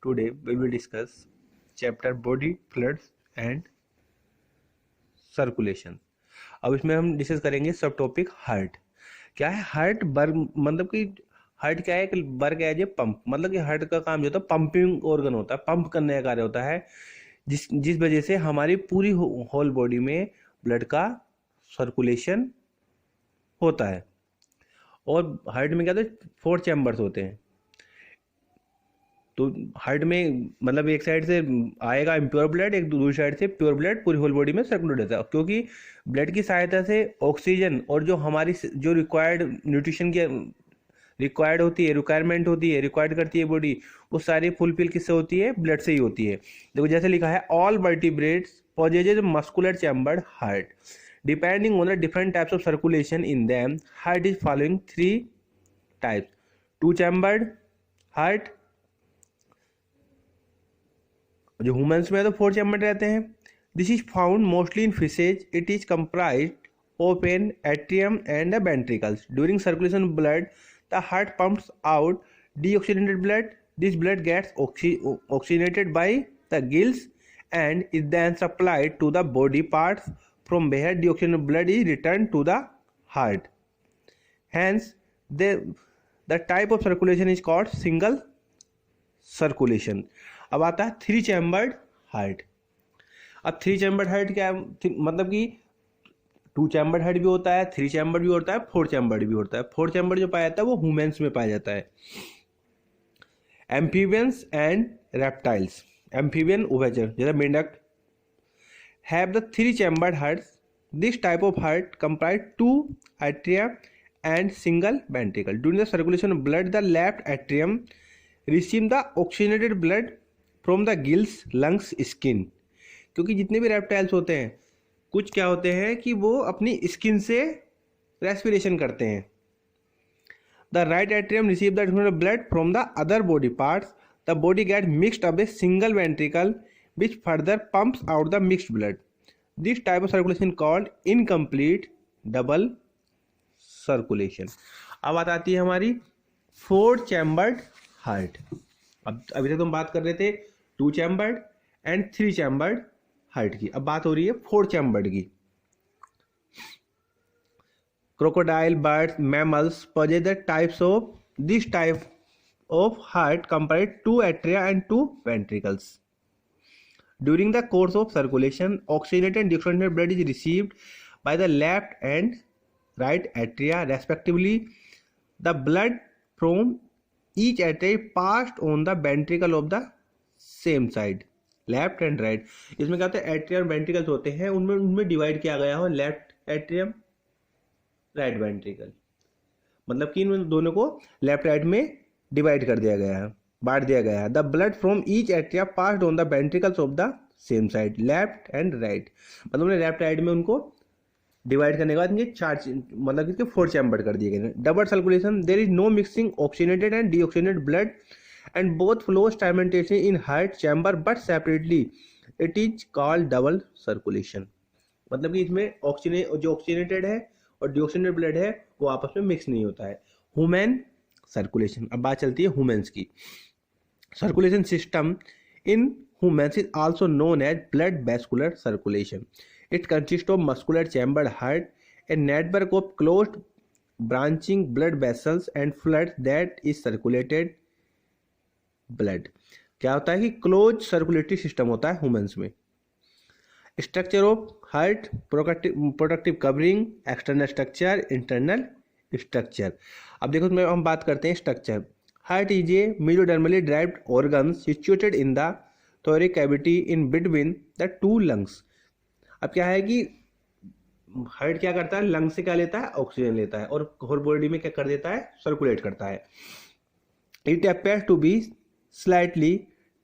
Today we will discuss chapter body fluids and circulation. अब इसमें हम डिस्कस करेंगे सब टॉपिक हार्ट। क्या है हार्ट? वर्ग मतलब कि हार्ट क्या है कि वर्ग है ये पंप, मतलब कि हार्ट का काम जो होता है पंपिंग ऑर्गन होता है, पंप करने का कार्य होता है, जिस वजह से हमारी पूरी होल बॉडी में ब्लड का सर्कुलेशन होता है। और हार्ट में क्या होता है, 4 चैम्बर्स होते हैं। तो हार्ट में मतलब एक साइड से आएगा इम्प्योर ब्लड, एक दूसरी साइड से प्योर ब्लड पूरी होल बॉडी में सर्कुलेट होता है, क्योंकि ब्लड की सहायता से ऑक्सीजन और जो हमारी जो रिक्वायर्ड न्यूट्रिशन की रिक्वायर्ड होती है, रिक्वायरमेंट होती है, रिक्वायर्ड करती है बॉडी, वो सारी फुलफिल किससे होती है? ब्लड से ही होती है। देखो जैसे लिखा है, all vertebrates possesses muscular chambered heart. Depending on the different types of circulation in them, heart is following 3 types: two chambered heart, जो ह्यूमंस में तो 4 चैम्बर रहते हैं। This is found mostly in fishes. It is comprised of an atrium and the ventricles. During circulation blood the heart pumps out deoxygenated blood. This blood gets oxygenated by the gills and is then supplied to the body parts from where deoxygenated blood is returned to the heart. Hence, the type of circulation is called single circulation. अब आता है 3 chambered heart. अब 3 chambered heart क्या है? मतलब कि 2 chambered heart भी होता है, 3 चैम्बर्ड भी होता है, 4 चैम्बर्ड भी होता है। 4 चैम्बर्ड जो पाया जाता है वो ह्यूमंस में पाया जाता है। एम्फीबियंस एंड रेप्टाइल्स, एम्फीबियन उभयचर जैसे मेंढक, have the 3 chambered hearts. This type of heart comprise 2 atria and single ventricle. During the circulation of blood the left atrium receive the oxygenated blood from the gills, lungs, skin. क्योंकि जितने भी reptiles होते हैं, कुछ क्या होते हैं कि वो अपनी स्किन से रेस्पिरेशन करते हैं। The right atrium receive the blood from the other body parts. The body get mixed up a single ventricle which further pumps out the mixed blood. This type of circulation called incomplete double circulation. अब बात आती है हमारी 4 chambered heart. अब अभी तक हम बात कर रहे थे 2 चैम्बर्ड एंड 3 चैम्बर्ड हार्ट की। अब बात हो रही है 4 चैम्बर्ड की। Crocodile, birds, mammals possess the types of this type of heart comprise 2 atria and 2 ventricles. During the course of circulation, oxygenated and deoxygenated blood is received by the left and right atria respectively. The blood from each atria passed on the ventricle of the same side, left and right. इसमें क्या होता है, atrium ventricles होते हैं, उनमें divide किया गया हो, लेफ्ट एट्रियम, राइट वेंट्रिकल। मतलब कि इन दोनों को लेफ्ट राइट में डिवाइड कर दिया गया है, बांट दिया गया है। The blood from each atria passed on the ventricles of the same side, left and right. मतलब लेफ्ट राइट में उनको डिवाइड करने के बाद इनके 4 मतलब इसके 4 चैम्बर कर दिए गए। Double circulation, there is no mixing oxygenated and deoxygenated blood and both flow simultaneously in heart chamber but separately. It is called double circulation. मतलब कि इसमें ऑक्सीजन जो ऑक्सीजनेटेड है और डीऑक्सीजनेटेड ब्लड है वो आपस में मिक्स नहीं होता है। Human circulation. अब बात चलती है ह्यूमंस की। Circulation system in humans is also known as blood vascular circulation. It consists of muscular chambered heart, a network of closed branching blood vessels and fluid that is circulated blood. क्या होता है कि close circulatory system होता है humans में। Structure of heart, productive covering, external structure, internal structure. अब देखो इसमें हम बात करते हैं structure. Heart is a mesodermally derived organ situated in the thoracic cavity in between the 2 lungs. अब क्या है कि हार्ट क्या करता है, लंग से क्या लेता है, ऑक्सीजन लेता है, और होल बॉडी में क्या कर देता है, सर्कुलेट करता है। It appears to be slightly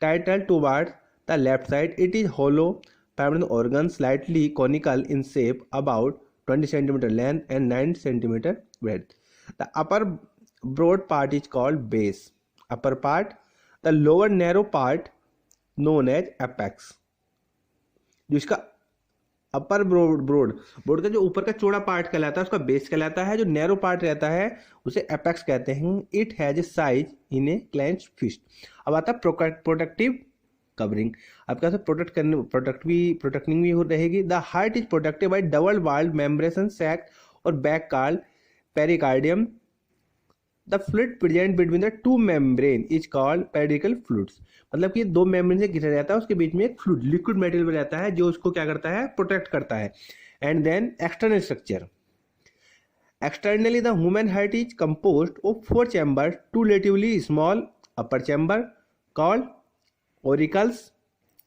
titled towards the left side. It is hollow permanent organ, slightly conical in shape, about 20 cm length and 9 cm width. The upper broad part is called base, upper part. The lower narrow part known as apex. जो इसका अपर broad का जो ऊपर का चौड़ा part कहलाता है उसका बेस कहलाता है, जो नैरो पार्ट रहता है उसे एपेक्स कहते हैं। It has a size in a clenched fist. अब आता है प्रोटेक्टिव कवरिंग। अब क्या प्रोटेक्टिंग भी हो रहेगी। The heart is protected by double walled membrane sac और back called pericardium. The fluid present between the two membrane is called pericardial fluids. मतलब कि दो मेम्ब्रेन से घिरा रहता है, उसके बीच में एक फ्लूइड लिक्विड मटेरियल रहता है जो उसको क्या करता है, प्रोटेक्ट करता है। And then external structure. Externally the human heart is composed of 4 chamber, 2 relatively small upper chamber called auricles,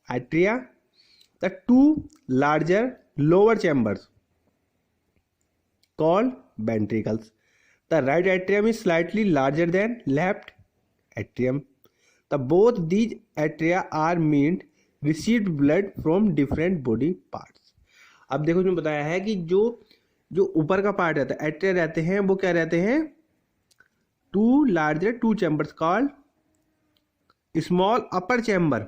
atria, the 2 larger lower chambers called ventricles. The right atrium is slightly larger than left atrium. Both these atria are meant received blood from different body parts. अब देखो इसमें बताया है कि जो ऊपर का part रहता है, एट्रिया रहते हैं, वो क्या रहते हैं, 2 larger 2 chambers called small upper chamber।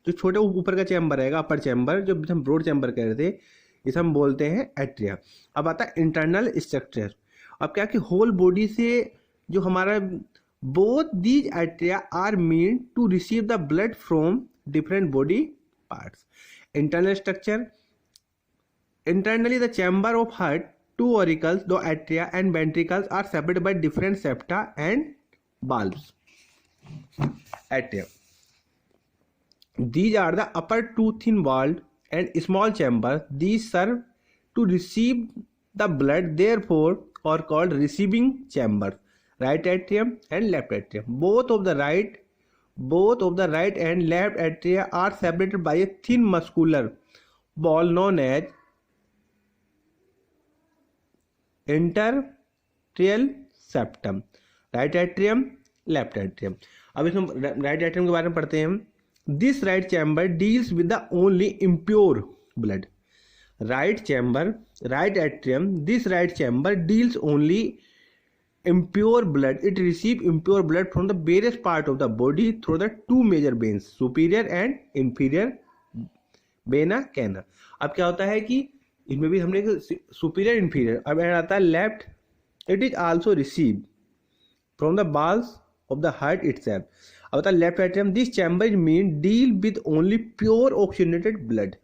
जो छोटे ऊपर का चैम्बर रहेगा, अपर चैम्बर, जो हम ब्रॉड चैम्बर कह रहे थे, इसे हम बोलते हैं एट्रिया। अब आता है इंटरनल स्ट्रक्चर। अब क्या कि होल बॉडी से जो हमारा both these atria are mean to receive the blood from different body parts. Internal structure. Internally the chamber of heart, 2 auricles, the atria and ventricles are separated by different septa and valves. Atria. These are the upper 2 thin-walled and small chambers. These serve to receive the blood, therefore are called receiving chambers. Right atrium and left atrium. Both of the right and left atria are separated by a thin muscular wall known as interatrial septum. Right atrium, left atrium. अब इसमें right atrium के बारे में पढ़ते हैं हम। This right chamber deals with the only impure blood. Right chamber, right atrium, this right chamber deals only impure blood. It receives impure blood from the various part of the body through the 2 major veins, superior and inferior vena cava. अब क्या होता है कि इनमें भी हमने superior inferior. अब आता है left. It is also receive from the walls of the heart itself. अब आता है left atrium. This chamber mean deal with only pure oxygenated blood.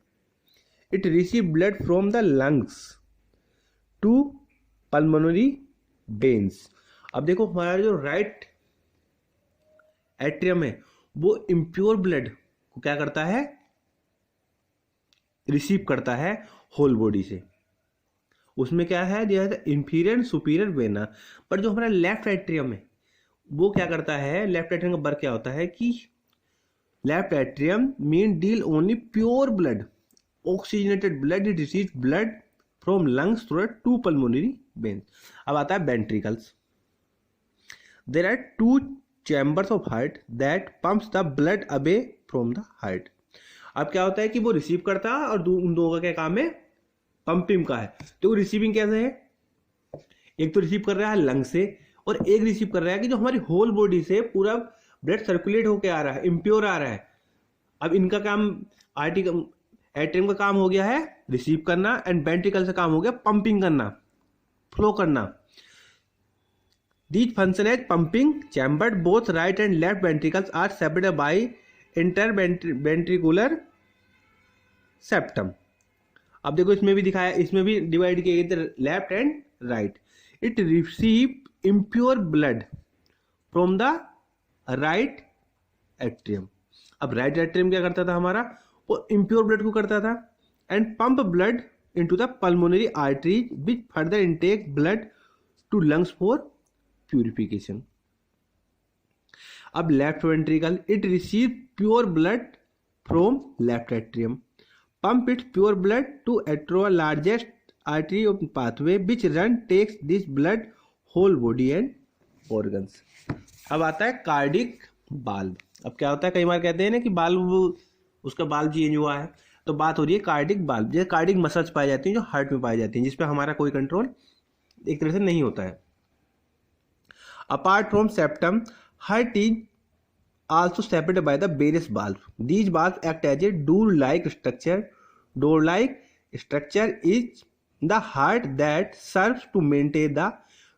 It receive blood from the lungs to pulmonary veins. अब देखो हमारा जो right atrium है वो impure blood को क्या करता है, रिसीव करता है होल बॉडी से। उसमें क्या है दिया है इंफीरियर सुपीरियर वेना। पर जो हमारा लेफ्ट एट्रियम है वो क्या करता है, लेफ्ट एट्रियम का वर्क क्या होता है कि left atrium mean deal only pure blood, oxygenated blood. It receive blood from lungs through 2 pulmonary veins. अब आता है ventricles. There are 2 chambers of heart that pumps the blood away from the heart. अब क्या होता है कि वो receive करता है और उन दोनों का क्या काम है, पंपिंग का है। तो रिसीविंग कैसे है, एक तो रिसीव कर रहा है लंग से और एक रिसीव कर रहा है कि जो हमारी होल बॉडी से पूरा ब्लड सर्कुलेट होके आ रहा है, इम्प्योर आ रहा है। अब इनका काम एट्रियम का काम हो गया है रिसीव करना एंड वेंट्रिकल से काम हो गया पंपिंग करना, फ्लो करना। These function as pumping chamber. Both right and left ventricles are separated by interventricular septum. अब देखो इसमें भी दिखाया, इसमें भी डिवाइड किया गया left and right. It receive impure blood from the right atrium. अब राइट एट्रियम क्या करता था हमारा, वो इम्प्योर ब्लड को करता था and pump blood into the pulmonary arteries which further intake blood to lungs for purification. अब left ventricle, it receive pure blood from left atrium, pump its pure blood to एट्रो largest artery of pathway which run takes this blood whole body and organs. अब आता है cardiac बाल्व। अब क्या होता है, कई बार कहते हैं ना कि बाल्व, उसका बाल्व चेंज हुआ है, तो बात हो रही है कार्डिक बाल्व। जैसे कार्डिक मसल्स पाई जाती हैं जो हार्ट में पाई जाती हैं, जिसपे हमारा कोई कंट्रोल एक तरह से नहीं होता है। Apart from septum, heart is also separated by the various valves. These valves act as a door-like structure. Door-like structure is the heart that serves to maintain the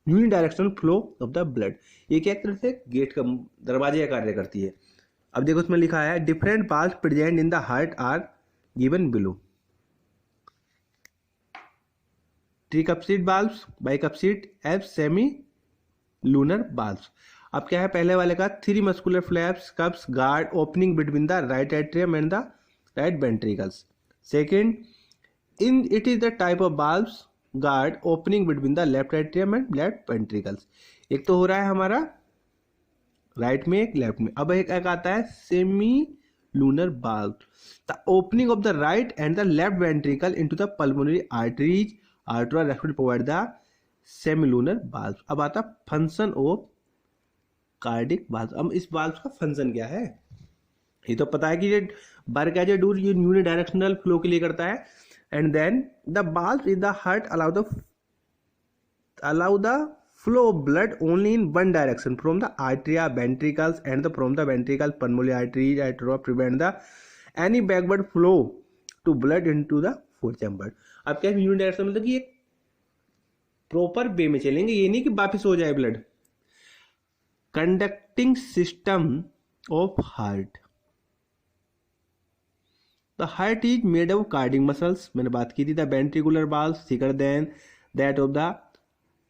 unidirectional flow of the blood. ये क्या एक तरह से gate का दरवाजे का कार्य करती है। अब देखो उसमें लिखा है different valves present in the heart are given below. Tricuspid valves, bicuspid, F semi lunar valves. अब क्या है पहले वाले का, three muscular flaps cusps guard opening between the right atrium and the right ventricles. Second, in it is the type of valves guard opening between the left atrium and left ventricles. एक तो हो रहा है हमारा right में, एक left में। अब एक आता है semi lunar valve, the opening of the right and the left ventricle into the pulmonary arteries aorta respiratory provide the semi lunar valve. अब आता फंक्शन ऑफ कार्डिक वाल्व। अब इस वाल्व का फंक्शन क्या है, ये तो पता है कि ये वर्क एज ए डू ये यूनिडायरेक्शनल फ्लो के लिए करता है। And then the valve in the heart allow the flow of blood only in one direction from the arteria ventricles and from the ventricle pulmonary arteries to prevent the any backward flow to blood into the four chamber। अब क्या unit direction मतलब कि एक proper way में चलेंगे, ये नहीं कि वापस हो जाए blood. Conducting system of heart, the heart is made of cardiac muscles, मैंने बात की थी। The ventricular valves thicker than that of the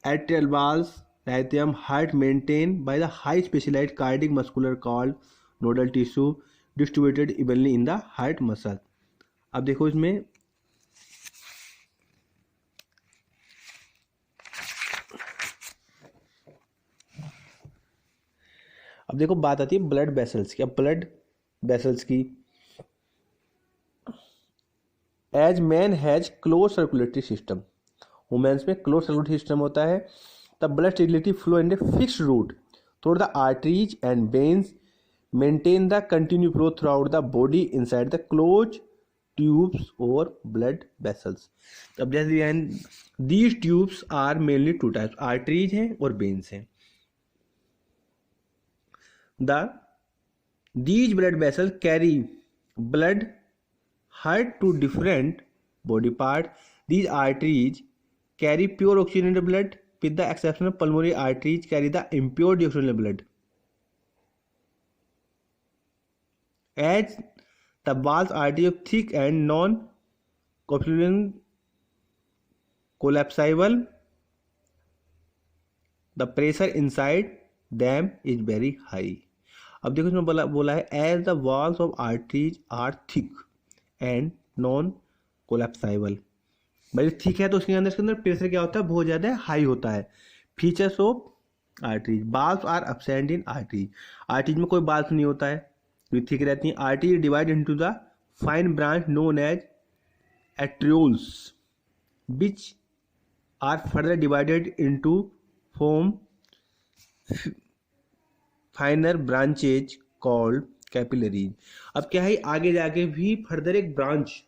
atrial valves, lithium heart maintained by the high specialized cardiac muscular called nodal tissue distributed evenly in the heart muscle। अब देखो इसमें अब देखो बात आती है ब्लड वेसल्स की। अब ब्लड वेसल्स की, as man has close circulatory system, women's में क्लोज सर्कुलेटरी सिस्टम होता है। The blood stability flow in a fixed route through the arteries and veins maintain the continue flow throughout the body inside the close tubes और blood vessels. अब जैसे these tubes are mainly two types, arteries हैं और veins हैं। These blood vessels carry blood heart to different body part. These arteries carry pure oxygenated blood with the exception of pulmonary arteries carry the impure deoxygenated blood. As the valves arteries are thick and non-collapsible, the pressure inside them is very high। अब देखो इसमें बोला है as the walls of arteries are thick and non-collapsible, भाई ठीक है तो उसके अंदर प्रेशर क्या होता है, बहुत ज़्यादा हाई होता है। Features of arteries, valves are absent in arteries, arteries में कोई बाल्व नहीं होता है, ये ठीक रहती हैं। Arteries divide into the fine branch known as arterioles which are further divided into form finer branches called capillaries. अब क्या है आगे जाके भी फर्दर एक ब्रांच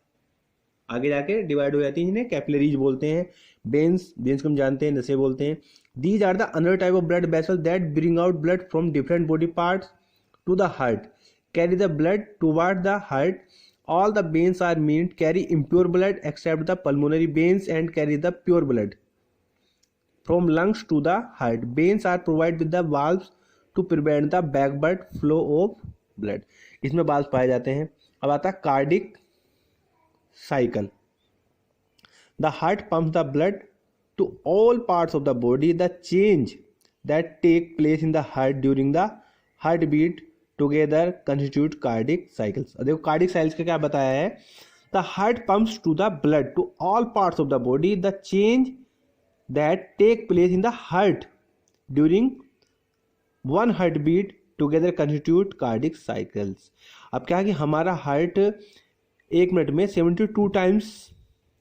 आगे जाके डिवाइड हो जाती है, जिन्हें कैपिलरीज बोलते हैं। वेन्स को हम जानते हैं, नसें बोलते हैं। These are the another type of blood vessel that bring out blood from different body parts to the heart, carry the blood toward the heart. All the veins are meant carry impure blood except the pulmonary veins and carry the pure blood from lungs to the heart. Veins are provide with the valves to prevent the backward flow of blood, इसमें valve पाए जाते हैं। अब आता है cardiac cycle, the heart pumps the blood to all parts of the body। the change that take place in the heart during the heartbeat together constitute cardiac cycles। देखो cardiac cycles का क्या बताया है, the heart pumps to the blood to all parts of the body। the change that take place in the heart during one heartbeat together constitute cardiac cycles। अब क्या है कि हमारा हार्ट एक मिनट में 72 टाइम्स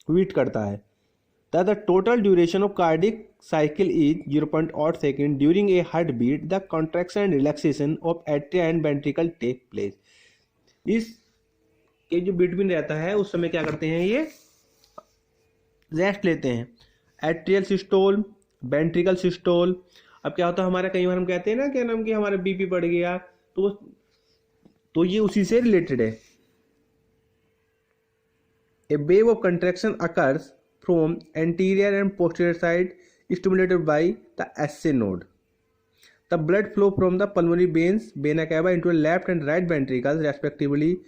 बीट करता है। The total duration of cardiac cycle is 0.8 second. During a heart beat the contraction and relaxation of atria and ventricle take place. इस ये जो बीट भी रहता है उस समय क्या करते हैं, ये रेस्ट लेते हैं। Atrial systole, ventricle systole. अब क्या होता है हमारा, कई बार हम कहते हैं ना क्या नाम कि हमारा बीपी बढ़ गया, तो ये उसी से रिलेटेड है। A wave of contraction occurs from anterior and posterior side stimulated by the SA node. The blood flow from the pulmonary veins, vena cava, into the left and right ventricles, respectively,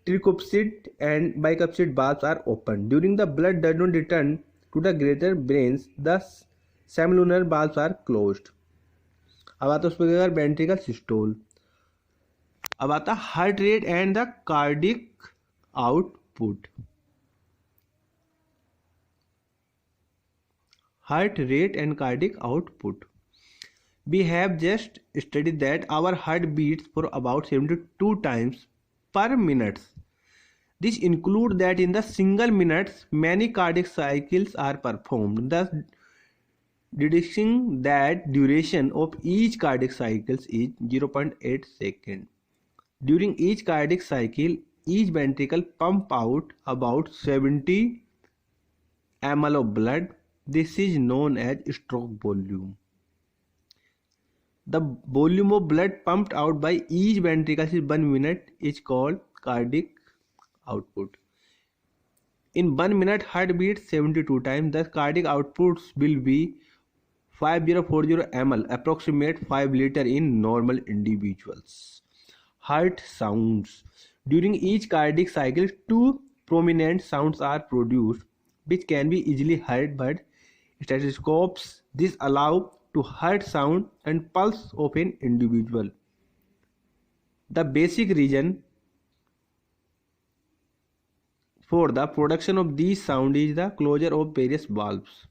tricuspid and bicuspid valves are open. During the blood does not return to the greater brains, thus semilunar valves are closed. अब आता है उस पर ventricle systole. अब आता heart rate and the cardiac output. Heart rate and cardiac output. We have just studied that our heart beats for about 72 times per minute. This includes that in the single minutes many cardiac cycles are performed, thus deducing that duration of each cardiac cycle is 0.8 seconds. During each cardiac cycle, each ventricle pumps out about 70 ml of blood. This is known as stroke volume. The volume of blood pumped out by each ventricle in 1 minute is called cardiac output. In 1 minute, heart beats 72 times. Thus, cardiac outputs will be 5040 ml, approximate 5 liter in normal individuals. Heart sounds. During each cardiac cycle, two prominent sounds are produced, which can be easily heard by stethoscopes. This allows to heart sound and pulse of an individual. The basic reason for the production of these sound is the closure of various valves.